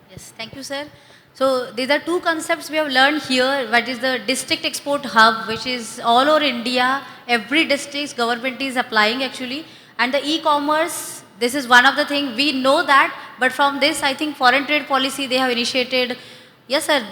Yes, thank you, sir. So these are two concepts we have learned here. What is the district export hub, which is all over India. Every district government is applying actually, and the e-commerce. This is one of the thing we know that. But from this, I think foreign trade policy they have initiated. Yes, sir.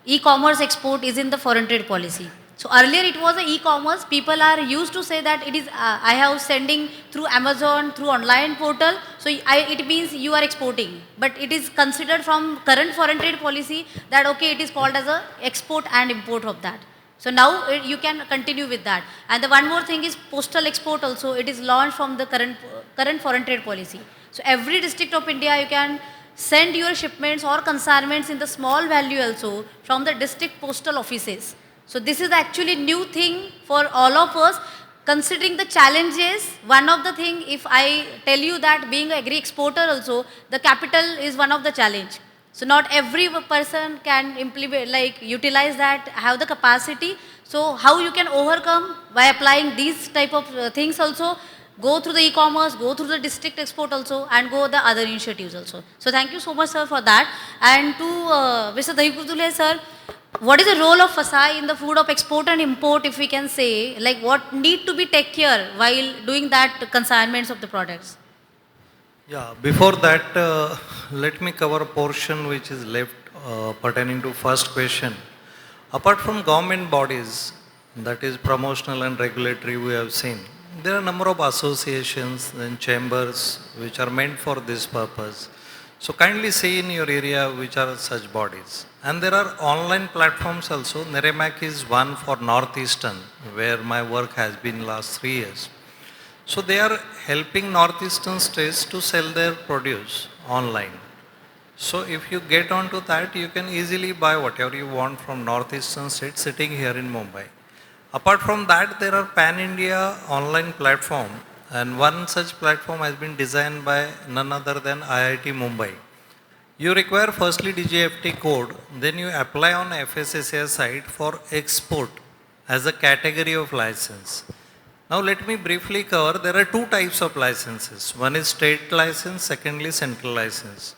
E-commerce export is in the foreign trade policy. So earlier it was a e-commerce. People are used to say that it is I have sending through Amazon through online portal. So it means you are exporting. But it is considered from current foreign trade policy that okay it is called as a export and import of that. So now you can continue with that. And the one more thing is postal export also. It is launched from the current foreign trade policy. So every district of India you can send your shipments or consignments in the small value also from the district postal offices. So this is actually new thing for all of us. Considering the challenges, one of the thing, if I tell you that being an agri exporter also, the capital is one of the challenge. So not every person can implement, like utilize that, have the capacity. So how you can overcome by applying these type of things also, go through the e-commerce, go through the district export also, and go the other initiatives also. So thank you so much, sir, for that. And to Mr. Dahipurdule, sir, what is the role of FSI in the food of export and import, if we can say, like what need to be take care while doing that consignments of the products? Yeah, before that, let me cover a portion which is left pertaining to first question. Apart from government bodies, that is promotional and regulatory we have seen, there are a number of associations and chambers which are meant for this purpose. So kindly see in your area which are such bodies. And there are online platforms also. Neremac is one for Northeastern, where my work has been last 3 years. So they are helping northeastern states to sell their produce online. So if you get onto that, you can easily buy whatever you want from northeastern states sitting here in Mumbai. Apart from that, there are pan-India online platform, and one such platform has been designed by none other than IIT Mumbai. You require firstly DGFT code, then you apply on FSSAI site for export as a category of license. Now let me briefly cover, there are two types of licenses. One is state license, secondly central license.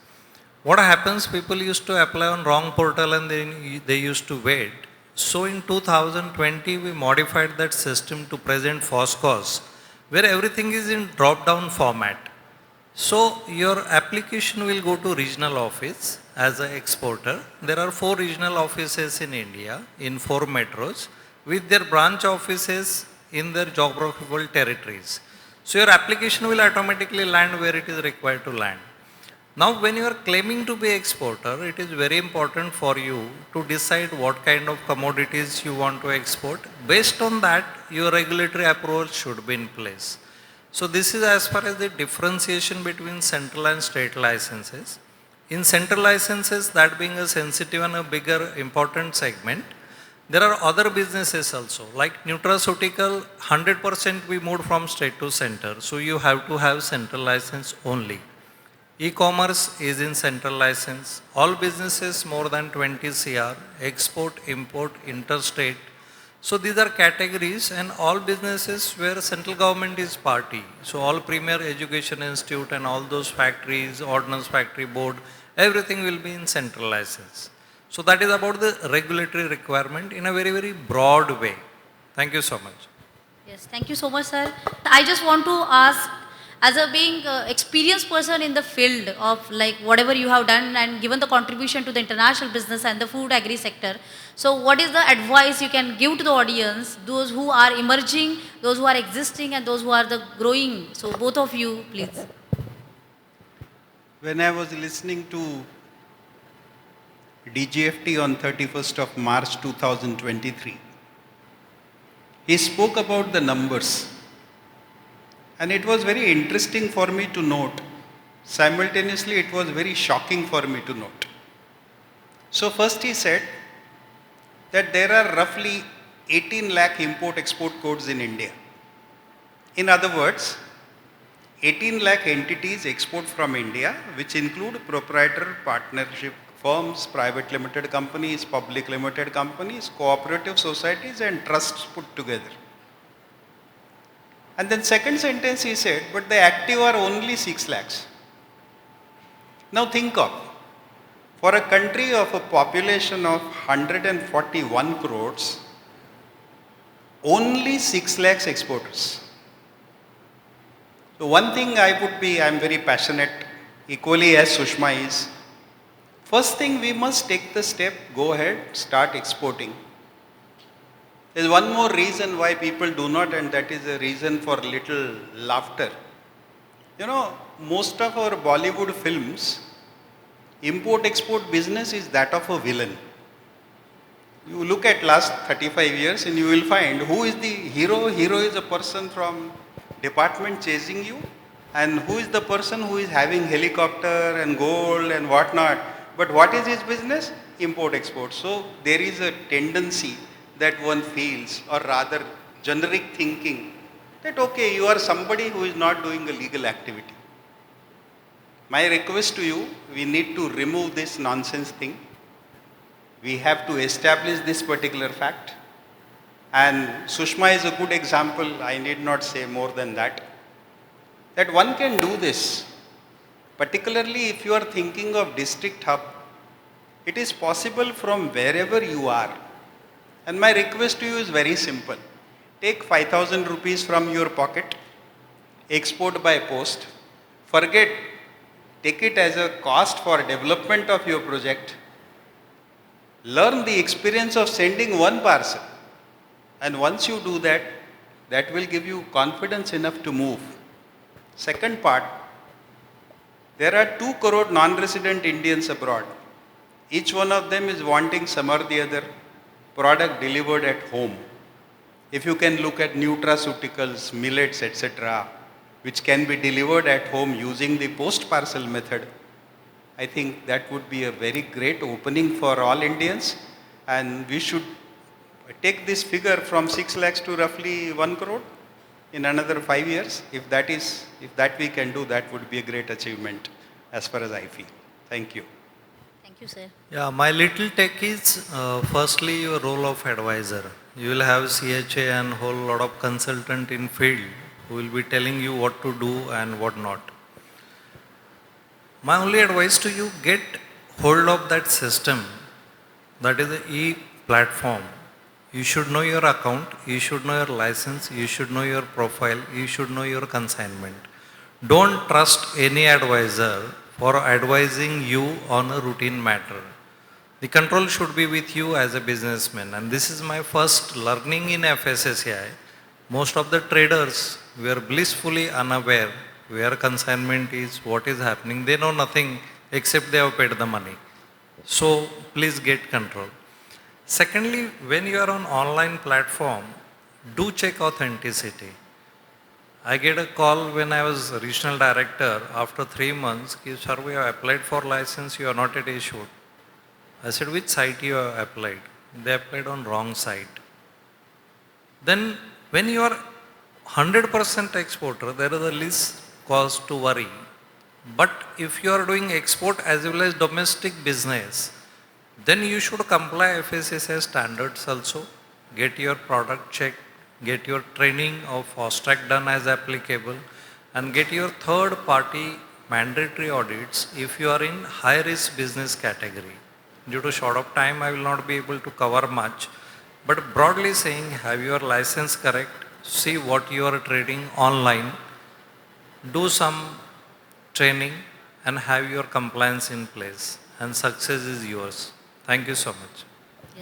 What happens, people used to apply on wrong portal and then they used to wait. So in 2020, we modified that system to present FOSCOS, where everything is in drop-down format. So your application will go to regional office as an exporter. There are 4 regional offices in India, in 4 metros, with their branch offices in their geographical territories. So your application will automatically land where it is required to land. Now when you are claiming to be exporter, it is very important for you to decide what kind of commodities you want to export. Based on that, your regulatory approval should be in place. So this is as far as the differentiation between central and state licenses. In central licenses, that being a sensitive and a bigger important segment, there are other businesses also, like nutraceutical, 100% we moved from state to center. So you have to have central license only. E-commerce is in central license. All businesses more than 20 CR, export, import, interstate. So these are categories, and all businesses where central government is party. So all premier education institute and all those factories, ordnance factory board, everything will be in central license. So that is about the regulatory requirement in a very, very broad way. Thank you so much. Yes, thank you so much, sir. I just want to ask, as a being experienced person in the field of like whatever you have done and given the contribution to the international business and the food agri sector, so what is the advice you can give to the audience, those who are emerging, those who are existing, and those who are the growing? So both of you, please. When I was listening to DGFT on 31st of March 2023, he spoke about the numbers. And it was very interesting for me to note. Simultaneously, it was very shocking for me to note. So first he said that there are roughly 18 lakh import-export codes in India. In other words, 18 lakh entities export from India, which include proprietor partnership firms, private limited companies, public limited companies, cooperative societies and trusts put together. And then second sentence he said, but the active are only 6 lakhs. Now think of, For a country of a population of 141 crores, only 6 lakhs exporters. So one thing I'm very passionate, equally as Sushma is, first thing we must take the step, go ahead, start exporting. There's one more reason why people do not, and that is a reason for little laughter. Most of our Bollywood films, import-export business is that of a villain. You look at last 35 years and you will find who is the hero. Hero is a person from department chasing you, and who is the person who is having helicopter and gold and whatnot. But what is his business? Import-export. So there is a tendency that one feels, or rather generic thinking, that okay, you are somebody who is not doing a legal activity. My request to you, we need to remove this nonsense thing. We have to establish this particular fact. And Sushma is a good example, I need not say more than that. That one can do this, particularly if you are thinking of district hub. It is possible from wherever you are. And my request to you is very simple. Take 5,000 rupees from your pocket, export by post, take it as a cost for development of your project, learn the experience of sending one parcel. And once you do that, that will give you confidence enough to move. Second part, there are 2 crore non-resident Indians abroad. Each one of them is wanting some or the other product delivered at home. If you can look at nutraceuticals, millets, etc., which can be delivered at home using the post parcel method, I think that would be a very great opening for all Indians, and we should take this figure from 6 lakhs to roughly 1 crore in another 5 years. If that we can do, that would be a great achievement as far as I feel. Thank you. Thank you, sir. Yeah, my little take is firstly your role of advisor. You will have CHA and whole lot of consultant in field who will be telling you what to do and what not. My only advice to you, get hold of that system, that is the e-platform. You should know your account, you should know your license, you should know your profile, you should know your consignment. Don't trust any advisor for advising you on a routine matter. The control should be with you as a businessman, and this is my first learning in FSSAI. Most of the traders were blissfully unaware where consignment is, what is happening. They know nothing except they have paid the money. So please get control. Secondly, when you are on online platform, do check authenticity. I get a call when I was regional director after 3 months, sir, we have applied for license, you are not yet issued. I said, which site you have applied? They applied on wrong site. Then when you are 100% exporter, there is a least cause to worry. But if you are doing export as well as domestic business, then you should comply FSSAI standards also, get your product checked, get your training of FOSTRAC done as applicable, and get your third party mandatory audits if you are in high risk business category. Due to short of time, I will not be able to cover much, but broadly saying, have your license correct, see what you are trading online, do some training and have your compliance in place, and success is yours. Thank you so much.